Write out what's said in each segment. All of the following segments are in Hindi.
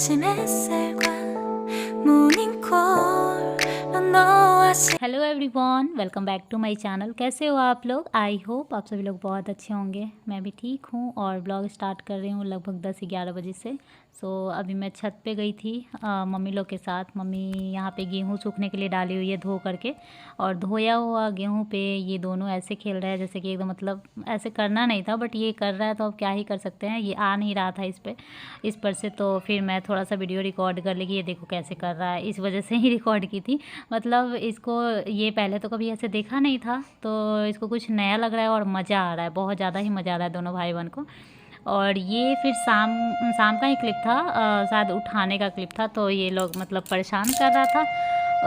비친 햇살과 모닝콜로 너와 hello everyone, welcome back to my channel. कैसे हो आप लोग? आई होप आप सभी लोग बहुत अच्छे होंगे। मैं भी ठीक हूँ और ब्लॉग स्टार्ट कर रही हूँ लगभग 10-11 बजे से। अभी मैं छत पे गई थी मम्मी लोग के साथ। मम्मी यहाँ पे गेहूँ सूखने के लिए डाली हुई है धो करके, और धोया हुआ गेहूँ पे ये दोनों ऐसे खेल रहे हैं जैसे कि एकदम मतलब ऐसे करना नहीं था, बट ये कर रहा है तो अब क्या ही कर सकते हैं। ये आ नहीं रहा था इस पर से, तो फिर मैं थोड़ा सा वीडियो रिकॉर्ड कर ली कि ये देखो कैसे कर रहा है, इस वजह से ही रिकॉर्ड की थी। मतलब इसको ये पहले तो कभी ऐसे देखा नहीं था, तो इसको कुछ नया लग रहा है और मज़ा आ रहा है, बहुत ज़्यादा ही मज़ा आ रहा है दोनों भाई बहन को। और ये फिर शाम शाम का ही क्लिप था, शायद उठाने का क्लिप था, तो ये लोग मतलब परेशान कर रहा था।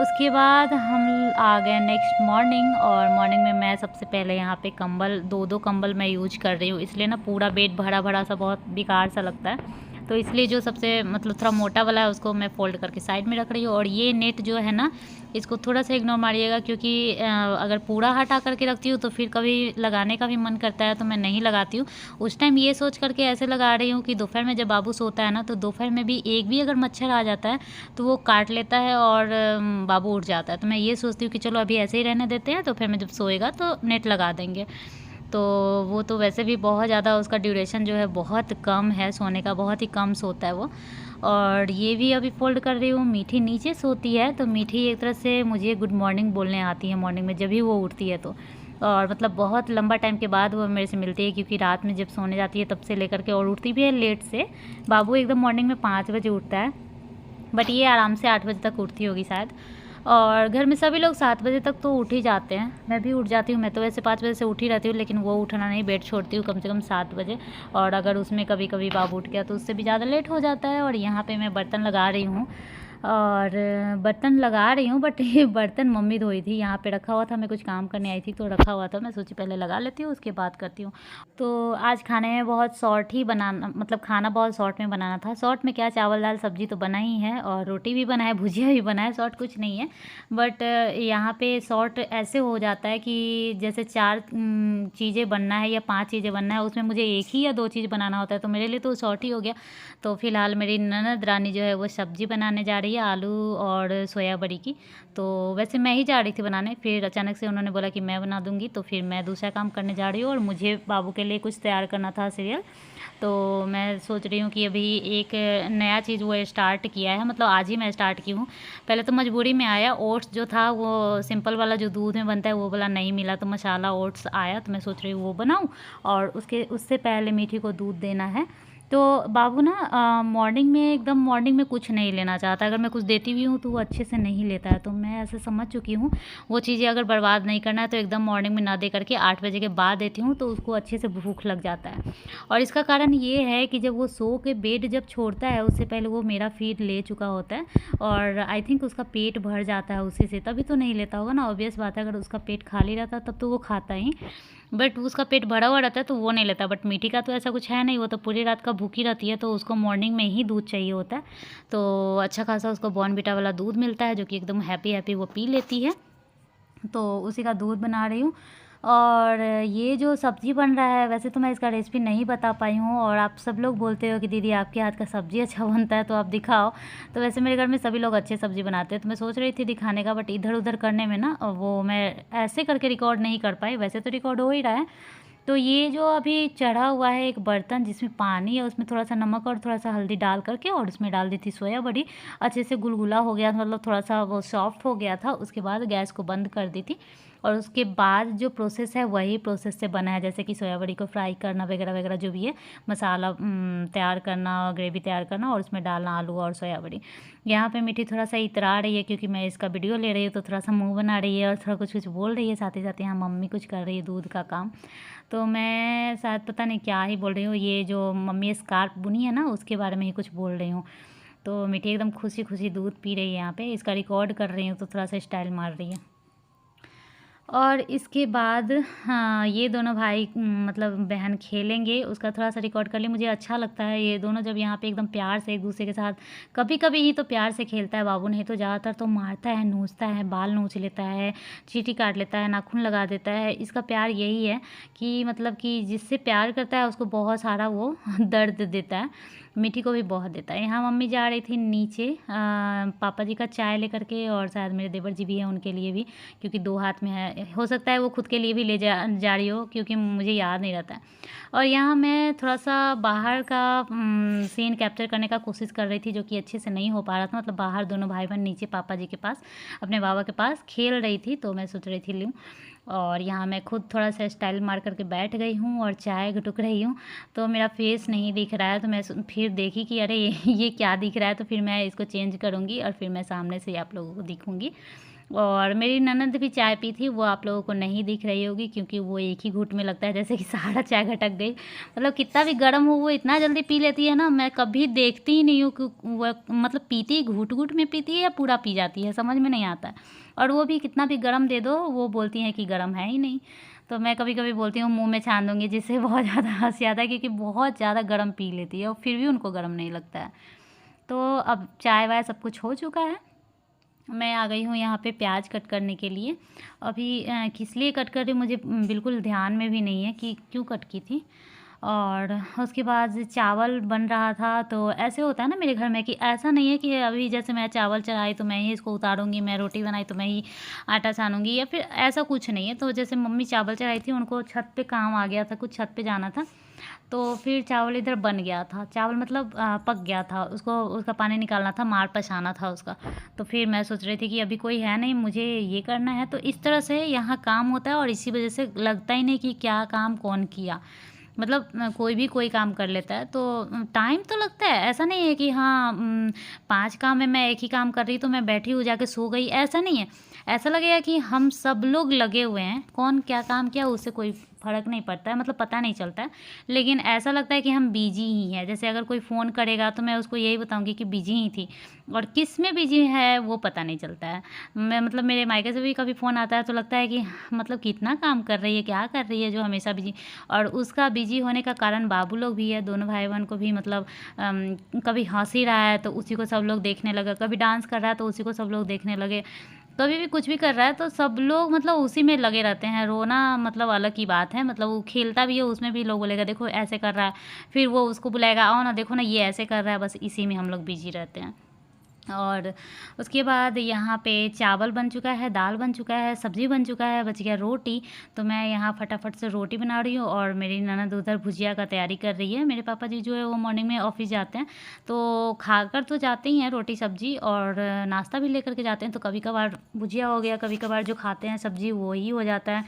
उसके बाद हम आ गए नेक्स्ट मॉर्निंग, और मॉर्निंग में मैं सबसे पहले यहाँ पे कंबल, दो कंबल मैं यूज कर रही हूँ, इसलिए ना पूरा बेड भरा भरा सा बहुत बेकार सा लगता है। तो इसलिए जो सबसे मतलब थोड़ा मोटा वाला है उसको मैं फ़ोल्ड करके साइड में रख रही हूँ। और ये नेट जो है ना, इसको थोड़ा सा इग्नोर मारिएगा, क्योंकि अगर पूरा हटा करके रखती हूँ तो फिर कभी लगाने का भी मन करता है तो मैं नहीं लगाती हूँ। उस टाइम ये सोच करके ऐसे लगा रही हूँ कि दोपहर में जब बाबू सोता है ना, तो दोपहर में भी एक भी अगर मच्छर आ जाता है तो वो काट लेता है और बाबू उठ जाता है। तो मैं ये सोचती हूँ कि चलो अभी ऐसे ही रहने देते हैं, दोपहर में जब सोएगा तो नेट लगा देंगे। तो वो तो वैसे भी बहुत ज़्यादा उसका ड्यूरेशन जो है बहुत कम है, सोने का बहुत ही कम सोता है वो। और ये भी अभी फ़ोल्ड कर रही हूँ। मीठी नीचे सोती है, तो मीठी एक तरह से मुझे गुड मॉर्निंग बोलने आती है मॉर्निंग में जब भी वो उठती है तो। और मतलब बहुत लंबा टाइम के बाद वो मेरे से मिलती है, क्योंकि रात में जब सोने जाती है तब से लेकर के, और उठती भी है लेट से। बाबू एकदम मॉर्निंग में 5 बजे उठता है, बट ये आराम से 8 बजे तक उठती होगी शायद। और घर में सभी लोग 7 बजे तक तो उठ ही जाते हैं, मैं भी उठ जाती हूँ। मैं तो वैसे 5 बजे से उठ ही रहती हूँ, लेकिन वो उठना नहीं, बेड छोड़ती हूँ कम से कम 7 बजे। और अगर उसमें कभी कभी बाबू उठ गया तो उससे भी ज़्यादा लेट हो जाता है। और यहाँ पे मैं बर्तन लगा रही हूँ, और बर्तन लगा रही हूँ, बट ये बर्तन मम्मी धोई थी, यहाँ पे रखा हुआ था, मैं कुछ काम करने आई थी तो रखा हुआ था, मैं सोची पहले लगा लेती हूँ उसके बाद करती हूँ। तो आज खाने में बहुत शॉर्ट ही बनाना, मतलब खाना बहुत शॉर्ट में बनाना था। शॉर्ट में क्या, चावल दाल सब्जी तो बना ही है, और रोटी भी बना है, भुजिया भी बना है, शॉर्ट कुछ नहीं है। बट यहाँ पे शॉर्ट ऐसे हो जाता है कि जैसे 4 चीज़ें बनना है या 5 चीज़ें बनना है, उसमें मुझे 1 ही या 2 चीज़ बनाना होता है, तो मेरे लिए तो शॉर्ट ही हो गया। तो फिलहाल मेरी ननद रानी जो है वो सब्ज़ी बनाने जा रही है, आलू और सोया बड़ी की। तो वैसे मैं ही जा रही थी बनाने, फिर अचानक से उन्होंने बोला कि मैं बना दूंगी, तो फिर मैं दूसरा काम करने जा रही हूँ। और मुझे बाबू के लिए कुछ तैयार करना था सीरियल, तो मैं सोच रही हूँ कि अभी एक नया चीज़ वो स्टार्ट किया है, मतलब आज ही मैं स्टार्ट की हूँ। पहले तो मजबूरी में आया, ओट्स जो था वो सिंपल वाला जो दूध में बनता है वो वाला नहीं मिला, तो मसाला ओट्स आया, तो मैं सोच रही हूँ वो बनाऊँ। और उससे पहले मीठी को दूध देना है। तो बाबू ना मॉर्निंग में एकदम मॉर्निंग में कुछ नहीं लेना चाहता, अगर मैं कुछ देती भी हूँ तो वो अच्छे से नहीं लेता है। तो मैं ऐसे समझ चुकी हूँ, वो चीज़ें अगर बर्बाद नहीं करना है तो एकदम मॉर्निंग में ना दे करके 8 बजे के बाद देती हूँ, तो उसको अच्छे से भूख लग जाता है। और इसका कारण ये है कि जब वो सो के बेड जब छोड़ता है, उससे पहले वो मेरा फीड ले चुका होता है, और आई थिंक उसका पेट भर जाता है उसी से, तभी तो नहीं लेता होगा ना। ऑब्वियस बात है, अगर उसका पेट खाली रहता तब तो वो खाता ही, बट उसका पेट भरा हुआ रहता है तो वो नहीं लेता। बट मीठी का तो ऐसा कुछ है नहीं, वो तो पूरी रात का भूखी रहती है, तो उसको मॉर्निंग में ही दूध चाहिए होता है। तो अच्छा खासा उसको बॉर्नविटा वाला दूध मिलता है, जो कि एकदम हैप्पी हैप्पी वो पी लेती है, तो उसी का दूध बना रही हूँ। और ये जो सब्ज़ी बन रहा है, वैसे तो मैं इसका रेसिपी नहीं बता पाई हूँ, और आप सब लोग बोलते हो कि दीदी आपके हाथ का सब्ज़ी अच्छा बनता है तो आप दिखाओ। तो वैसे मेरे घर में सभी लोग अच्छे सब्ज़ी बनाते हैं, तो मैं सोच रही थी दिखाने का, बट इधर उधर करने में ना वो मैं ऐसे करके रिकॉर्ड नहीं कर पाई। वैसे तो रिकॉर्ड हो ही रहा है। तो ये जो अभी चढ़ा हुआ है एक बर्तन जिसमें पानी है, उसमें थोड़ा सा नमक और थोड़ा सा हल्दी डाल करके, और उसमें डाल दी थी सोया बड़ी। अच्छे से गुलगुला हो गया, मतलब थोड़ा सा वो सॉफ्ट हो गया था। उसके बाद गैस को बंद कर दी थी, और उसके बाद जो प्रोसेस है वही प्रोसेस से बना है, जैसे कि सोया बड़ी को फ्राई करना वगैरह वगैरह जो भी है, मसाला तैयार करना, ग्रेवी तैयार करना, और उसमें डालना आलू और सोया बड़ी। यहाँ पे मीठी थोड़ा सा इतरा रही है, क्योंकि मैं इसका वीडियो ले रही हूँ, तो थोड़ा सा मुंह बना रही है और थोड़ा कुछ कुछ बोल रही है, साथ ही साथ यहाँ मम्मी कुछ कर रही है दूध का काम। तो मैं शायद पता नहीं क्या ही बोल रही हूँ, ये जो मम्मी स्कार्फ बुनी है ना उसके बारे में ही कुछ बोल रही हूँ। तो मीठी एकदम खुशी खुशी दूध पी रही है, यहाँ पे इसका रिकॉर्ड कर रही हूँ तो थोड़ा सा स्टाइल मार रही है। और इसके बाद हाँ, ये दोनों भाई मतलब बहन खेलेंगे, उसका थोड़ा-सा रिकॉर्ड कर ली। मुझे अच्छा लगता है ये दोनों जब यहाँ पे एकदम प्यार से एक-दूसरे के साथ, कभी-कभी ही तो प्यार से खेलता है बाबू, नहीं तो ज़्यादातर तो मारता है, नोचता है, बाल नोच लेता है, चींटी काट लेता है, नाखून लगा देता है। इसका प्यार यही है कि मतलब कि जिससे प्यार करता है उसको बहुत सारा वो दर्द देता है। मीठी को भी बहुत देता है। यहाँ मम्मी जा रही थी नीचे पापा जी का चाय लेकर के, और शायद मेरे देवर जी भी हैं उनके लिए भी, क्योंकि 2 हाथ में है। हो सकता है वो खुद के लिए भी ले जा रही हो, क्योंकि मुझे याद नहीं रहता है। और यहाँ मैं थोड़ा-सा बाहर का सीन कैप्चर करने का कोशिश कर रही थी, जो कि अच्छे से नहीं हो पा रहा था। मतलब बाहर दोनों भाई-बहन नीचे पापा जी के पास, अपने बाबा के पास खेल रही थी, तो मैं सोच रही थी लूँ। और यहाँ मैं खुद थोड़ा-सा स्टाइल मार कर के बैठ गई हूँ और चाय घुटुक रही हूँ। तो मेरा फेस नहीं दिख रहा है, तो मैं फिर देखी कि अरे ये क्या दिख रहा है, तो फिर मैं इसको चेंज करूँगी और फिर मैं सामने से आप लोगों को दिखूँगी। और मेरी ननद भी चाय पी थी, वो आप लोगों को नहीं दिख रही होगी, क्योंकि वो एक ही घूँट में लगता है जैसे कि सारा चाय घटक गई। मतलब कितना भी गर्म हो वो इतना जल्दी पी लेती है ना, मैं कभी देखती ही नहीं हूँ कि वो मतलब पीती ही घूँट-घूँट में पीती है या पूरा पी जाती है, समझ में नहीं आता है। और वो भी कितना भी गर्म दे दो, वो बोलती हैं कि गर्म है ही नहीं। तो मैं कभी-कभी बोलती हूँ मुँह में छान दूँगी, जिससे बहुत ज़्यादा हँसी आता है, क्योंकि बहुत ज़्यादा गर्म पी लेती है और फिर भी उनको गर्म नहीं लगता है। तो अब चाय-वाय सब कुछ हो चुका है। मैं आ गई हूँ यहाँ पे प्याज कट करने के लिए। अभी किस लिए कट कर रही हूँ मुझे बिल्कुल ध्यान में भी नहीं है कि क्यों कट की थी। और उसके बाद चावल बन रहा था, तो ऐसे होता है ना मेरे घर में कि ऐसा नहीं है कि अभी जैसे मैं चावल चढ़ाई तो मैं ही इसको उतारूँगी, मैं रोटी बनाई तो मैं ही आटा सानूँगी, या फिर ऐसा कुछ नहीं है। तो जैसे मम्मी चावल चढ़ाई थी, उनको छत पे काम आ गया था, कुछ छत पे जाना था, तो फिर चावल इधर बन गया था। चावल मतलब पक गया था, उसको उसका पानी निकालना था, मार पछाना था उसका। तो फिर मैं सोच रही थी कि अभी कोई है नहीं, मुझे ये करना है। तो इस तरह से यहाँ काम होता है, और इसी वजह से लगता ही नहीं कि क्या काम कौन किया। मतलब कोई भी कोई काम कर लेता है, तो टाइम तो लगता है। ऐसा नहीं है कि हाँ 5 काम है, मैं एक ही काम कर रही तो मैं बैठी हूँ जाके सो गई, ऐसा नहीं है। ऐसा लगेगा कि हम सब लोग लगे हुए हैं, कौन क्या काम किया उससे कोई फ़र्क नहीं पड़ता है, मतलब पता नहीं चलता है। लेकिन ऐसा लगता है कि हम बिज़ी ही हैं। जैसे अगर कोई फ़ोन करेगा तो मैं उसको यही बताऊँगी कि बिज़ी ही थी, और किस में बिज़ी है वो पता नहीं चलता है। मैं मतलब मेरे मायके से भी कभी फ़ोन आता है तो लगता है कि मतलब कितना काम कर रही है, क्या कर रही है जो हमेशा बिज़ी। और उसका बिज़ी होने का कारण बाबू लोग भी है, दोनों भाई-बहन को भी मतलब कभी हँस ही रहा है तो उसी को सब लोग देखने लगे, कभी डांस कर रहा है तो उसी को सब लोग देखने लगे, कभी भी कुछ भी कर रहा है तो सब लोग मतलब उसी में लगे रहते हैं। रोना मतलब अलग की बात है, मतलब वो खेलता भी है उसमें भी लोग बोलेगा देखो ऐसे कर रहा है, फिर वो उसको बुलाएगा आओ ना देखो ना ये ऐसे कर रहा है, बस इसी में हम लोग बिजी रहते हैं। और उसके बाद यहाँ पे चावल बन चुका है, दाल बन चुका है, सब्ज़ी बन चुका है, बच गया रोटी। तो मैं यहाँ फटाफट से रोटी बना रही हूँ, और मेरी ननद उधर भुजिया का तैयारी कर रही है। मेरे पापा जी जो है वो मॉर्निंग में ऑफिस जाते हैं, तो खाकर तो जाते ही हैं रोटी सब्ज़ी, और नाश्ता भी लेकर के जाते हैं। तो कभी कभार भुजिया हो गया, कभी कभार जो खाते हैं सब्ज़ी वो ही हो जाता है।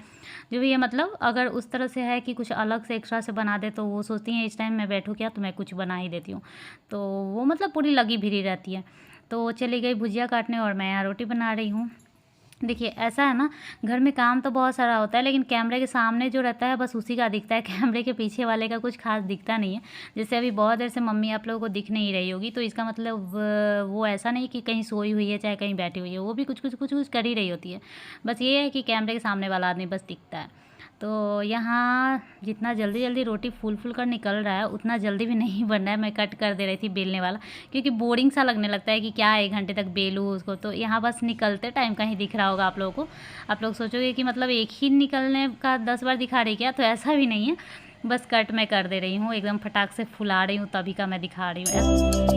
जो भी है मतलब अगर उस तरह से है कि कुछ अलग से एक्स्ट्रा से बना दे, तो वो सोचती हैं इस टाइम मैं बैठूँ क्या, तो मैं कुछ बना ही देती हूँ। तो वो मतलब पूरी लगी भिड़ी रहती है। तो चली गई भुजिया काटने, और मैं यहाँ रोटी बना रही हूँ। देखिए ऐसा है ना, घर में काम तो बहुत सारा होता है, लेकिन कैमरे के सामने जो रहता है बस उसी का दिखता है, कैमरे के पीछे वाले का कुछ खास दिखता नहीं है। जैसे अभी बहुत देर से मम्मी आप लोगों को दिख नहीं रही होगी, तो इसका मतलब वो ऐसा नहीं कि कहीं सोई हुई है चाहे कहीं बैठी हुई है, वो भी कुछ कुछ कुछ कुछ कर ही रही होती है। बस ये है कि कैमरे के सामने वाला आदमी बस दिखता है। तो यहाँ जितना जल्दी जल्दी रोटी फूल फूल कर निकल रहा है, उतना जल्दी भी नहीं बन रहा है। मैं कट कर दे रही थी बेलने वाला, क्योंकि बोरिंग सा लगने लगता है कि क्या 1 घंटे तक बेलूँ उसको। तो यहाँ बस निकलते टाइम कहीं दिख रहा होगा आप लोगों को। आप लोग सोचोगे कि मतलब एक ही निकलने का 10 बार दिखा रही क्या, तो ऐसा भी नहीं है। बस कट मैं कर दे रही हूँ, एकदम फटाक से फुला रही हूँ, तभी का मैं दिखा रही हूँ।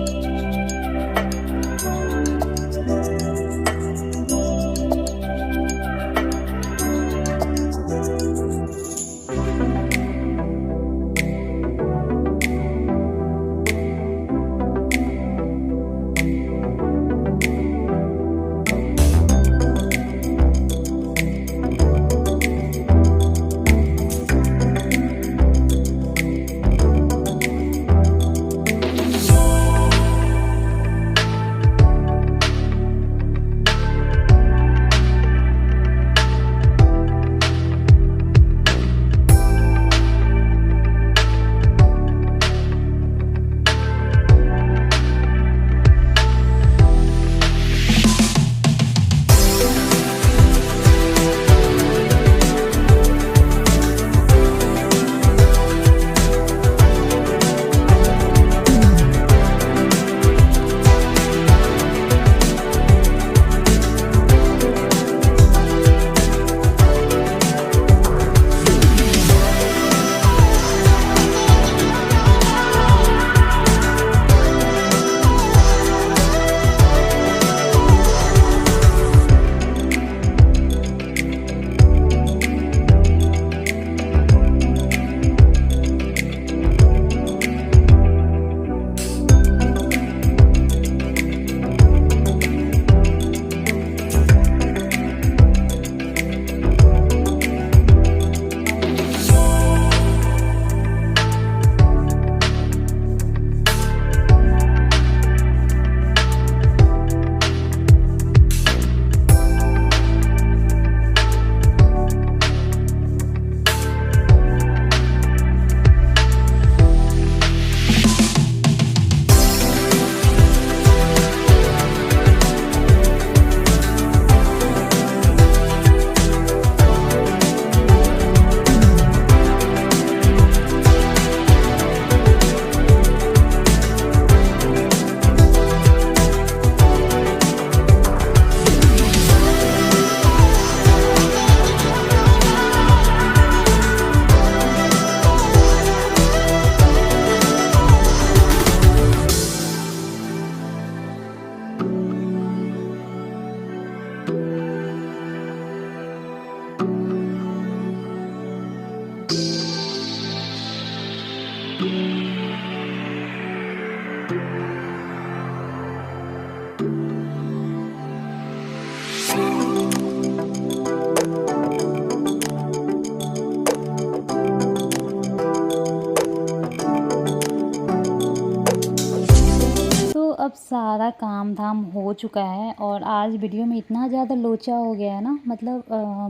अब सारा काम धाम हो चुका है और आज वीडियो में इतना ज़्यादा लोचा हो गया है ना, मतलब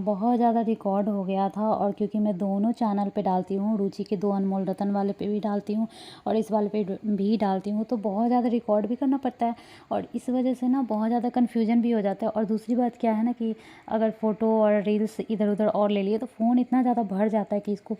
बहुत ज़्यादा रिकॉर्ड हो गया था। और क्योंकि मैं दोनों चैनल पे डालती हूँ, रुचि के 2 अनमोल रतन वाले पे भी डालती हूँ और इस वाले पे भी डालती हूँ, तो बहुत ज़्यादा रिकॉर्ड भी करना पड़ता है और इस वजह से ना बहुत ज़्यादा कन्फ्यूजन भी हो जाता है। और दूसरी बात क्या है ना कि अगर फ़ोटो और रील्स इधर उधर और ले लिए तो फ़ोन इतना ज़्यादा भर जाता है कि इसको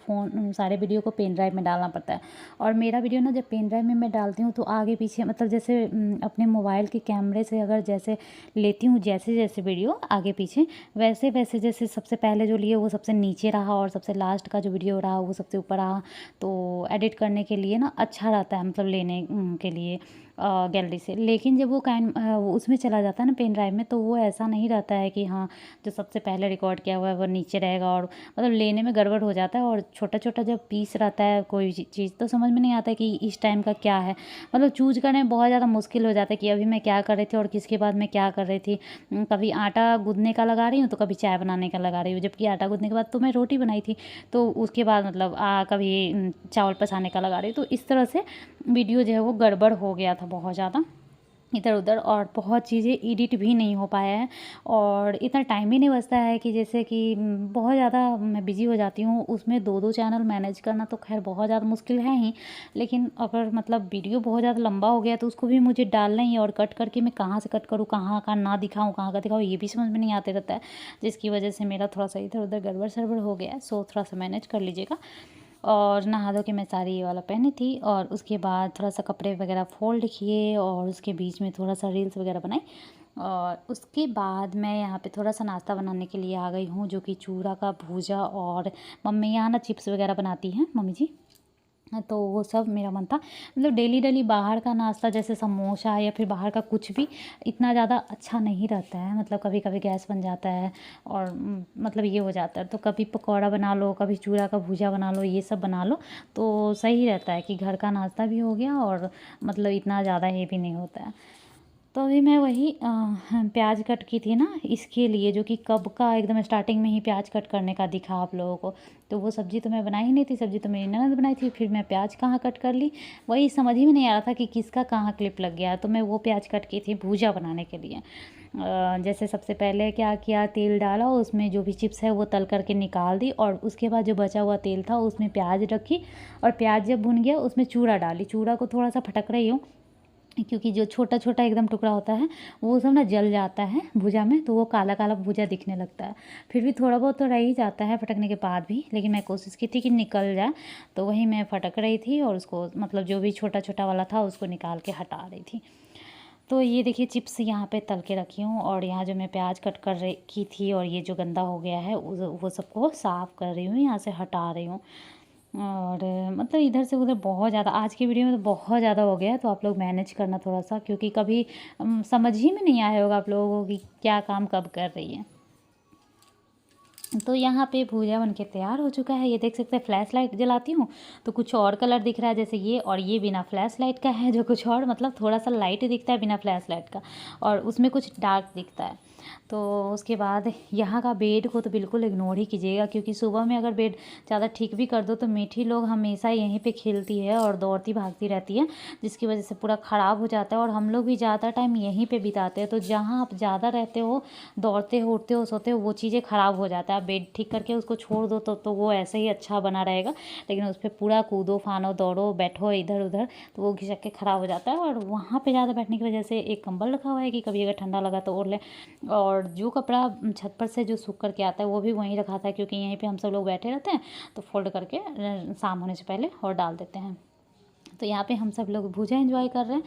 सारे वीडियो को पेन ड्राइव में डालना पड़ता है। और मेरा वीडियो ना जब पेन ड्राइव में मैं डालती हूँ तो आगे पीछे मतलब जैसे अपने मोबाइल के कैमरे से अगर जैसे लेती हूँ जैसे जैसे वीडियो आगे पीछे, वैसे वैसे जैसे सबसे पहले जो लिए वो सबसे नीचे रहा और सबसे लास्ट का जो वीडियो रहा वो सबसे ऊपर रहा, तो एडिट करने के लिए ना अच्छा रहता है, मतलब लेने के लिए गैलरी से। लेकिन जब वो उसमें चला जाता है ना पेन ड्राइव में, तो वो ऐसा नहीं रहता है कि हाँ जो सबसे पहले रिकॉर्ड किया हुआ है वो नीचे रहेगा, और मतलब लेने में गड़बड़ हो जाता है। और छोटा छोटा जब पीस रहता है कोई चीज़ तो समझ में नहीं आता है कि इस टाइम का क्या है, मतलब चूज करने में बहुत ज़्यादा मुश्किल हो जाता है कि अभी मैं क्या कर रही थी और किसके बाद मैं क्या कर रही थी। कभी आटा गूँथने का लगा रही हूँ तो कभी चाय बनाने का लगा रही हूँ, जबकि आटा गूँथने के बाद तो मैं रोटी बनाई थी, तो उसके बाद मतलब कभी चावल पसाने का लगा रही हूँ। तो इस तरह से वीडियो जो है वो गड़बड़ हो गया था बहुत ज़्यादा इधर उधर, और बहुत चीज़ें एडिट भी नहीं हो पाया है और इतना टाइम ही नहीं बचता है कि जैसे कि बहुत ज़्यादा मैं बिज़ी हो जाती हूँ। उसमें 2-2 चैनल मैनेज करना तो खैर बहुत ज़्यादा मुश्किल है ही, लेकिन अगर मतलब वीडियो बहुत ज़्यादा लंबा हो गया तो उसको भी मुझे डालना ही है, और कट करके मैं कहाँ से कट करूँ, कहाँ का ना दिखाऊँ, कहाँ का दिखाऊँ, ये भी समझ में नहीं आते रहता है, जिसकी वजह से मेरा थोड़ा सा इधर उधर गड़बड़ सड़बड़ हो गया है। सो थोड़ा सा मैनेज कर लीजिएगा। और नहा धो के मैं साड़ी ये वाला पहनी थी और उसके बाद थोड़ा सा कपड़े वगैरह फोल्ड किए और उसके बीच में थोड़ा सा रील्स वगैरह बनाई। और उसके बाद मैं यहाँ पे थोड़ा सा नाश्ता बनाने के लिए आ गई हूँ, जो कि चूड़ा का भूजा, और मम्मी यहाँ ना चिप्स वगैरह बनाती हैं मम्मी जी, तो वो सब मेरा मन था। मतलब डेली डेली बाहर का नाश्ता जैसे समोसा या फिर बाहर का कुछ भी इतना ज़्यादा अच्छा नहीं रहता है, मतलब कभी कभी गैस बन जाता है और मतलब ये हो जाता है। तो कभी पकौड़ा बना लो, कभी चूड़ा का भुजा बना लो, ये सब बना लो तो सही रहता है कि घर का नाश्ता भी हो गया और मतलब इतना ज़्यादा हेवी नहीं होता है। तो अभी मैं वही प्याज कट की थी ना इसके लिए, जो कि कब का एकदम स्टार्टिंग में ही प्याज कट करने का दिखा आप लोगों को। तो वो सब्ज़ी तो मैं बनाई ही नहीं थी, सब्ज़ी तो मेरी ननद बनाई थी, फिर मैं प्याज कहाँ कट कर ली वही समझ ही में नहीं आ रहा था कि किसका कहाँ क्लिप लग गया। तो मैं वो प्याज कट की थी भूजा बनाने के लिए। जैसे सबसे पहले क्या किया, तेल डाला, उसमें जो भी चिप्स है वो तल करके निकाल दी, और उसके बाद जो बचा हुआ तेल था उसमें प्याज रखी, और प्याज जब भुन गया उसमें चूड़ा डाली। चूड़ा को थोड़ा सा फटक रही हूँ क्योंकि जो छोटा छोटा एकदम टुकड़ा होता है वो सब ना जल जाता है भुजा में, तो वो काला काला भुजा दिखने लगता है। फिर भी थोड़ा बहुत तो रह ही जाता है फटकने के बाद भी, लेकिन मैं कोशिश की थी कि निकल जाए, तो वही मैं फटक रही थी और उसको मतलब जो भी छोटा छोटा वाला था उसको निकाल के हटा रही थी। तो ये देखिए चिप्स यहाँ पे तल के रखी हूँ, और यहाँ जो मैं प्याज कट कर रखी थी और ये जो गंदा हो गया है वो सबको साफ़ कर रही हूँ, यहाँ से हटा रही हूँ। और मतलब इधर से उधर बहुत ज़्यादा आज की वीडियो में तो बहुत ज़्यादा हो गया है, तो आप लोग मैनेज करना थोड़ा सा, क्योंकि कभी समझ ही में नहीं आया होगा आप लोगों को कि क्या काम कब कर रही है। तो यहाँ पे भुजिया बन के तैयार हो चुका है, ये देख सकते हैं। फ्लैश लाइट जलाती हूँ तो कुछ और कलर दिख रहा है जैसे ये, और ये बिना फ्लैश लाइट का है जो कुछ और मतलब थोड़ा सा लाइट दिखता है बिना फ्लैश लाइट का, और उसमें कुछ डार्क दिखता है। तो उसके बाद यहाँ का बेड को तो बिल्कुल इग्नोर ही कीजिएगा, क्योंकि सुबह में अगर बेड ज़्यादा ठीक भी कर दो तो मीठी लोग हमेशा यहीं पे खेलती है और दौड़ती भागती रहती है, जिसकी वजह से पूरा ख़राब हो जाता है। और हम लोग भी ज़्यादा टाइम यहीं पे बिताते हैं, तो जहाँ आप ज़्यादा रहते हो, दौड़ते हो, उठते हो, सोते हो, वो चीज़ें ख़राब हो जाता है। आप बेड ठीक करके उसको छोड़ दो तो वो ऐसे ही अच्छा बना रहेगा, लेकिन उस पर पूरा कूदो फानो दौड़ो बैठो इधर उधर तो वो घिसक के ख़राब हो जाता है। और वहाँ पे ज़्यादा बैठने की वजह से एक कंबल रखा हुआ है कि कभी अगर ठंडा लगा तो ओढ़ ले, और जो कपड़ा छत पर से जो सूख करके आता है वो भी वहीं रखा था, क्योंकि यहीं पे हम सब लोग बैठे रहते हैं, तो फोल्ड करके शाम होने से पहले और डाल देते हैं। तो यहाँ पे हम सब लोग भुजा एंजॉय कर रहे हैं,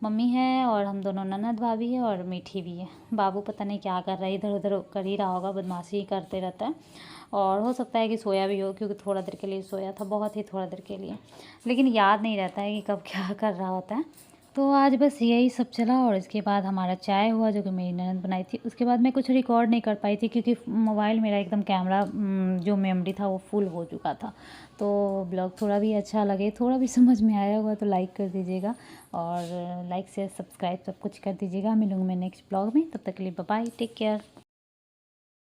मम्मी है और हम दोनों ननद भाभी है और मीठी भी है। बाबू पता नहीं क्या कर रहा है, इधर उधर कर ही रहा होगा, बदमाशी ही करते रहता है, और हो सकता है कि सोया भी हो, क्योंकि थोड़ा देर के लिए सोया था, बहुत ही थोड़ा देर के लिए, लेकिन याद नहीं रहता है कि कब क्या कर रहा होता है। तो आज बस यही सब चला, और इसके बाद हमारा चाय हुआ जो कि मेरी ननद बनाई थी। उसके बाद मैं कुछ रिकॉर्ड नहीं कर पाई थी क्योंकि मोबाइल मेरा एकदम कैमरा जो मेमोरी था वो फुल हो चुका था। तो ब्लॉग थोड़ा भी अच्छा लगे, थोड़ा भी समझ में आया होगा तो लाइक कर दीजिएगा, और लाइक शेयर सब्सक्राइब सब कुछ कर दीजिएगा। मिलूँगी मैं नेक्स्ट ब्लॉग में, तब तक के लिए बाय बाय, टेक केयर।